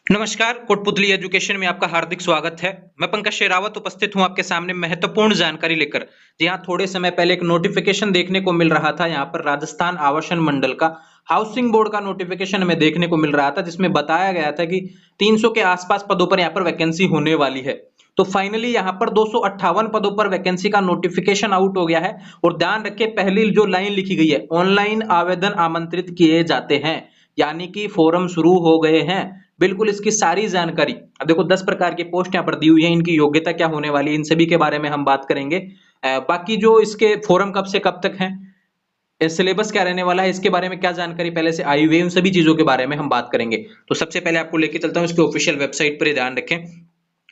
नमस्कार, कोटपुतली एजुकेशन में आपका हार्दिक स्वागत है। मैं पंकज शेरावत उपस्थित हूं आपके सामने महत्वपूर्ण जानकारी लेकर। जी हाँ, थोड़े समय पहले एक नोटिफिकेशन देखने को मिल रहा था। यहाँ पर राजस्थान आवासन मंडल का हाउसिंग बोर्ड का नोटिफिकेशन हमें देखने को मिल रहा था, जिसमें बताया गया था कि 300 के आसपास पदों पर यहाँ पर वैकेंसी होने वाली है। तो फाइनली यहाँ पर 258 पदों पर वैकेंसी का नोटिफिकेशन आउट हो गया है। और ध्यान रखिए, पहली जो लाइन लिखी गई है, ऑनलाइन आवेदन आमंत्रित किए जाते हैं, यानी कि फोरम शुरू हो गए हैं। बिल्कुल इसकी सारी जानकारी, अब देखो 10 प्रकार की पोस्ट यहाँ पर दी हुई है, इनकी योग्यता क्या होने वाली है, इन सभी के बारे में हम बात करेंगे। बाकी जो इसके फोरम कब से कब तक है, सिलेबस क्या रहने वाला है, इसके बारे में क्या जानकारी पहले से आई हुई है, उन सभी चीजों के बारे में हम बात करेंगे। तो सबसे पहले आपको लेके चलता हूँ इसके ऑफिशियल वेबसाइट पर, ध्यान रखें।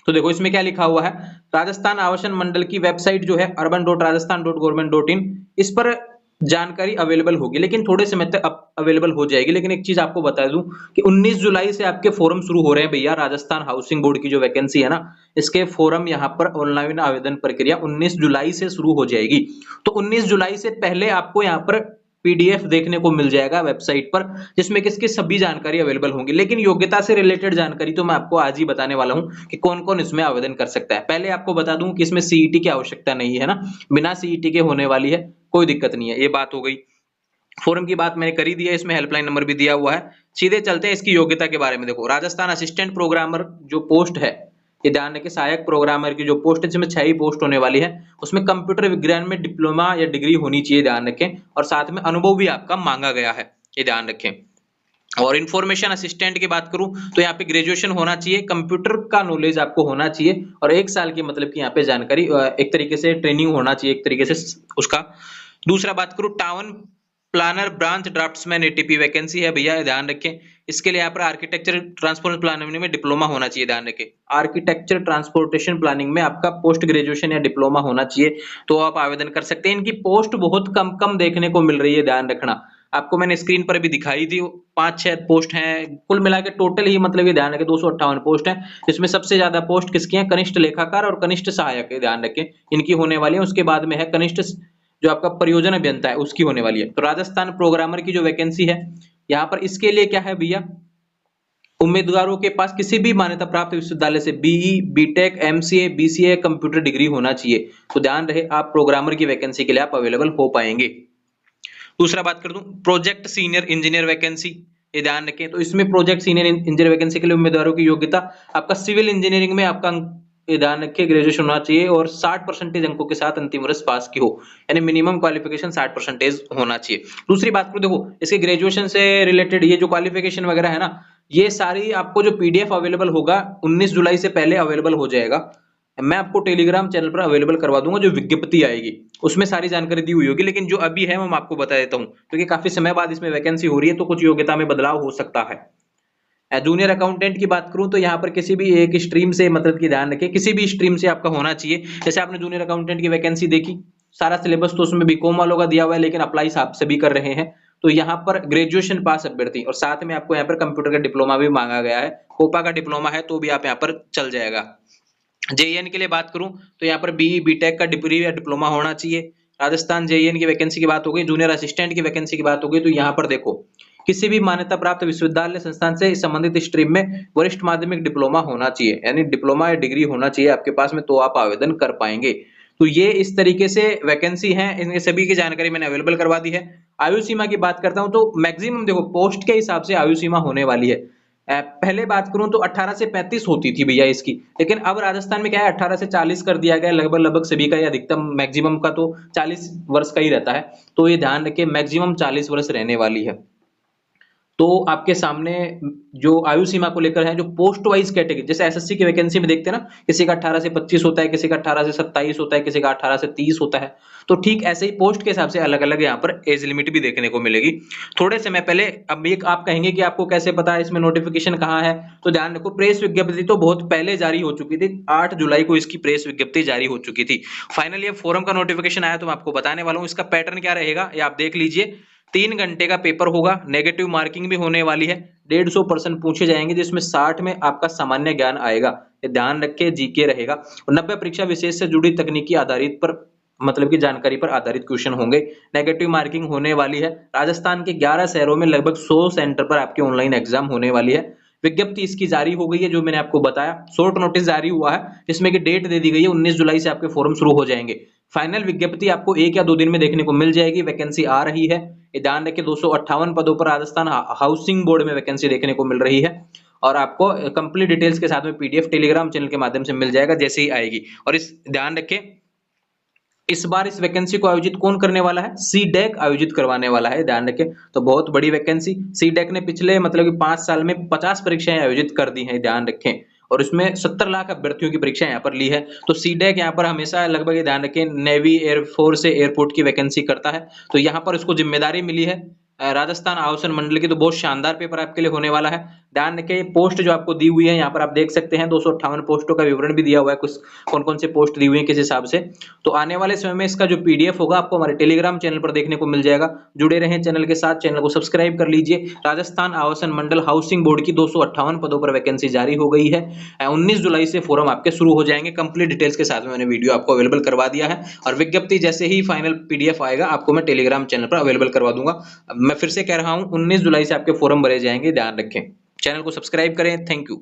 तो देखो इसमें क्या लिखा हुआ है, राजस्थान आवासन मंडल की वेबसाइट जो है urban.rajasthan.government.in, इस पर जानकारी अवेलेबल होगी, लेकिन थोड़े समय तक अवेलेबल हो जाएगी। लेकिन एक चीज आपको बता दूं कि 19 जुलाई से आपके फॉर्म शुरू हो रहे हैं भैया। राजस्थान हाउसिंग बोर्ड की जो वैकेंसी है ना, इसके फॉर्म यहाँ पर ऑनलाइन आवेदन प्रक्रिया 19 जुलाई से शुरू हो जाएगी। तो 19 जुलाई से पहले आपको यहाँ पर पीडीएफ देखने को मिल जाएगा वेबसाइट पर, जिसमें किसकी सभी जानकारी अवेलेबल होंगी। लेकिन योग्यता से रिलेटेड जानकारी तो मैं आपको आज ही बताने वाला हूं कि कौन कौन इसमें आवेदन कर सकता है। पहले आपको बता दूं कि इसमें सीईटी की आवश्यकता नहीं है ना, बिना सीईटी के होने वाली है, कोई दिक्कत नहीं है। ये बात हो गई। फोरम की बात मैंने कर ही दी है, इसमें हेल्पलाइन नंबर भी दिया हुआ है। सीधे चलते हैं इसकी योग्यता के बारे में। देखो, राजस्थान असिस्टेंट प्रोग्रामर जो पोस्ट है, ये ध्यान रखिए, सहायक प्रोग्रामर की जो पोस्ट है, जिसमें 6 ही पोस्ट होने वाली है, उसमें कंप्यूटर विज्ञान में डिप्लोमा या डिग्री होनी चाहिए, ध्यान रखें। और साथ में अनुभव भी आपका मांगा गया है, ये ध्यान रखें। और इंफॉर्मेशन असिस्टेंट की बात करूं तो यहाँ पे ग्रेजुएशन होना चाहिए, कंप्यूटर का नॉलेज आपको होना चाहिए, और 1 साल की मतलब कि यहाँ पे जानकारी, एक तरीके से ट्रेनिंग होना चाहिए एक तरीके से उसका। दूसरा बात करूं, town planner branch draftsman ATP vacancy है भैया, ध्यान रखें। इसके लिए यहाँ पर आर्किटेक्चर ट्रांसपोर्ट प्लानिंग में डिप्लोमा होना चाहिए, ध्यान रखें। आर्किटेक्चर ट्रांसपोर्टेशन प्लानिंग में आपका पोस्ट ग्रेजुएशन या डिप्लोमा होना चाहिए, तो आप आवेदन कर सकते हैं। इनकी पोस्ट बहुत कम कम देखने को मिल रही है, ध्यान रखना। आपको मैंने स्क्रीन पर भी दिखाई थी, 5-6 पोस्ट हैं कुल मिला के, टोटल ही मतलब ये ध्यान रखें 258 पोस्ट है। इसमें सबसे ज्यादा पोस्ट किसकी है, कनिष्ठ लेखाकार और कनिष्ठ सहायक है, ध्यान रखें, इनकी होने वाली है। उसके बाद में है कनिष्ठ जो आपका परियोजना अभियंता है, उसकी होने वाली है। तो राजस्थान प्रोग्रामर की जो वैकेंसी है यहाँ पर, इसके लिए क्या है भैया, उम्मीदवारों के पास किसी भी मान्यता प्राप्त विश्वविद्यालय से BE, BTech, MCA, BCA computer degree होना चाहिए। तो ध्यान रहे, आप प्रोग्रामर की वैकेंसी के लिए आप अवेलेबल हो पाएंगे। दूसरा बात कर दूं, प्रोजेक्ट सीनियर इंजीनियर वैकेंसी, ये ध्यान रखें। तो इसमें प्रोजेक्ट सीनियर इंजीनियर वैकेंसी के लिए उम्मीदवारों की योग्यता, आपका सिविल इंजीनियरिंग में आपका ये ध्यान रखिए ग्रेजुएशन होना चाहिए, और 60% अंकों के साथ अंतिम वर्ष पास की हो, यानी मिनिमम क्वालिफिकेशन 60% होना चाहिए। दूसरी बात करो, देखो इसके ग्रेजुएशन से रिलेटेड ये जो क्वालिफिकेशन वगैरह है ना, ये सारी आपको जो पीडीएफ अवेलेबल होगा 19 जुलाई से पहले अवेलेबल हो जाएगा। मैं आपको टेलीग्राम चैनल पर अवेलेबल करवा दूंगा, जो विज्ञप्ति आएगी उसमें सारी जानकारी दी हुई होगी। लेकिन जो अभी है मैं आपको बता देता हूं, क्योंकि काफी समय बाद इसमें वैकेंसी हो रही है, तो कुछ योग्यता में बदलाव हो सकता है। जूनियर अकाउंटेंट की बात करूं तो यहाँ पर किसी भी एक स्ट्रीम से, मतलब की ध्यान रखें, किसी भी स्ट्रीम से आपका होना चाहिए। जैसे आपने जूनियर अकाउंटेंट की वैकेंसी देखी, सारा सिलेबस तो उसमें बीकॉम वालों का दिया हुआ है, लेकिन अप्लाई आप सभी कर रहे हैं। तो यहाँ पर ग्रेजुएशन पास अभ्यर्थी, और साथ में आपको यहाँ पर कंप्यूटर का डिप्लोमा भी मांगा गया है। कोपा का डिप्लोमा है तो भी आप यहाँ पर चल जाएगा। जेईएन के लिए बात करूं तो यहाँ पर बीई, बीटेक का डिग्री या डिप्लोमा होना चाहिए। राजस्थान जेईएन की वैकेंसी की बात हो गई। जूनियर असिस्टेंट की वैकेंसी की बात हो गई, तो यहाँ पर देखो, किसी भी मान्यता प्राप्त विश्वविद्यालय संस्थान से संबंधित स्ट्रीम में वरिष्ठ माध्यमिक डिप्लोमा होना चाहिए, यानी डिप्लोमा या डिग्री होना चाहिए आपके पास में, तो आप आवेदन कर पाएंगे। तो ये इस तरीके से वैकेंसी है, इनके सभी की जानकारी मैंने अवेलेबल करवा दी है। आयु सीमा की बात करता हूं तो मैक्सिमम देखो पोस्ट के हिसाब से आयु सीमा होने वाली है। पहले बात करूं तो 18 से 35 होती थी भैया इसकी, लेकिन अब राजस्थान में क्या है, 18 से 40 कर दिया गया लगभग लगभग सभी का, या अधिकतम मैक्सिमम का तो 40 वर्ष का ही रहता है। तो ये ध्यान रखिए, मैक्सिमम 40 वर्ष रहने वाली है। तो आपके सामने जो आयु सीमा को लेकर है, जो पोस्ट वाइज कैटेगरी, जैसे एसएससी की वैकेंसी में देखते हैं ना, किसी का 18 से 25 होता है, किसी का 18 से 27 होता है, किसी का 18 से 30 होता है। तो ठीक ऐसे ही पोस्ट के हिसाब से अलग अलग यहाँ पर एज लिमिट भी देखने को मिलेगी। थोड़े समय पहले, अब एक आप कहेंगे कि आपको कैसे पता है इसमें नोटिफिकेशन कहाँ है, तो ध्यान रखो, प्रेस विज्ञप्ति तो बहुत पहले जारी हो चुकी थी, 8 जुलाई को इसकी प्रेस विज्ञप्ति जारी हो चुकी थी। फाइनली अब फोरम का नोटिफिकेशन आया तो मैं आपको बताने वाला हूँ। इसका पैटर्न क्या रहेगा ये आप देख लीजिए। 3 घंटे का पेपर होगा, नेगेटिव मार्किंग भी होने वाली है, 150 प्रश्न पूछे जाएंगे, जिसमें 60 में आपका सामान्य ज्ञान आएगा, ये ध्यान रखे, जीके रहेगा। और 90 परीक्षा विशेष से जुड़ी तकनीकी आधारित पर, मतलब की जानकारी पर आधारित क्वेश्चन होंगे। नेगेटिव मार्किंग होने वाली है। राजस्थान के 11 शहरों में लगभग 100 सेंटर पर आपके ऑनलाइन एग्जाम होने वाली है। विज्ञप्ति इसकी जारी हो गई है, जो मैंने आपको बताया शॉर्ट नोटिस जारी हुआ है, जिसमें कि डेट दे दी गई है 19 जुलाई से आपके फॉर्म शुरू हो जाएंगे। फाइनल विज्ञप्ति आपको 1 या 2 दिन में देखने को मिल जाएगी। वैकेंसी आ रही है, ये ध्यान रखिए 258 पदों पर राजस्थान हाउसिंग बोर्ड में वैकेंसी देखने को मिल रही है। और आपको कंप्लीट डिटेल्स के साथ में पीडीएफ टेलीग्राम चैनल के माध्यम से मिल जाएगा जैसे ही आएगी। और इस ध्यान रखें, इस बार इस वैकेंसी को आयोजित कौन करने वाला है? सीडेक आयोजित करवाने वाला है, ध्यान रखें। तो बहुत बड़ी वैकेंसी, सीडेक ने पिछले मतलब कि 5 साल में 50 परीक्षाएं आयोजित कर दी हैं, ध्यान रखें। और इसमें 70 लाख अभ्यर्थियों की परीक्षा यहाँ पर ली है। तो सीडेक यहाँ पर हमेशा लगभग ध्यान रखें नेवी, एयरफोर्स से एयरपोर्ट की वैकेंसी करता है। तो यहाँ पर उसको जिम्मेदारी मिली है राजस्थान आवासन मंडल की। तो बहुत शानदार पेपर आपके लिए होने वाला है। ध्यान रखें, पोस्ट जो आपको दी हुई है यहाँ पर आप देख सकते हैं 258 पोस्टों का विवरण भी दिया हुआ है, कुछ कौन कौन से पोस्ट दी हुई है किस हिसाब से। तो आने वाले समय में इसका जो पीडीएफ होगा आपको हमारे टेलीग्राम चैनल पर देखने को मिल जाएगा। जुड़े रहें चैनल के साथ, चैनल को सब्सक्राइब कर लीजिए। राजस्थान आवासन मंडल हाउसिंग बोर्ड की 258 पदों पर वैकेंसी जारी हो गई है। 19 जुलाई से फॉर्म आपके शुरू हो जाएंगे। कंप्लीट डिटेल्स के साथ में मैंने वीडियो आपको अवेलेबल करवा दिया है। और विज्ञप्ति जैसे ही फाइनल पीडीएफ आएगा आपको मैं टेलीग्राम चैनल पर अवेलेबल करवा दूंगा। मैं फिर से कह रहा हूं 19 जुलाई से आपके फॉर्म भरे जाएंगे, ध्यान रखें। चैनल को सब्सक्राइब करें। Thank you.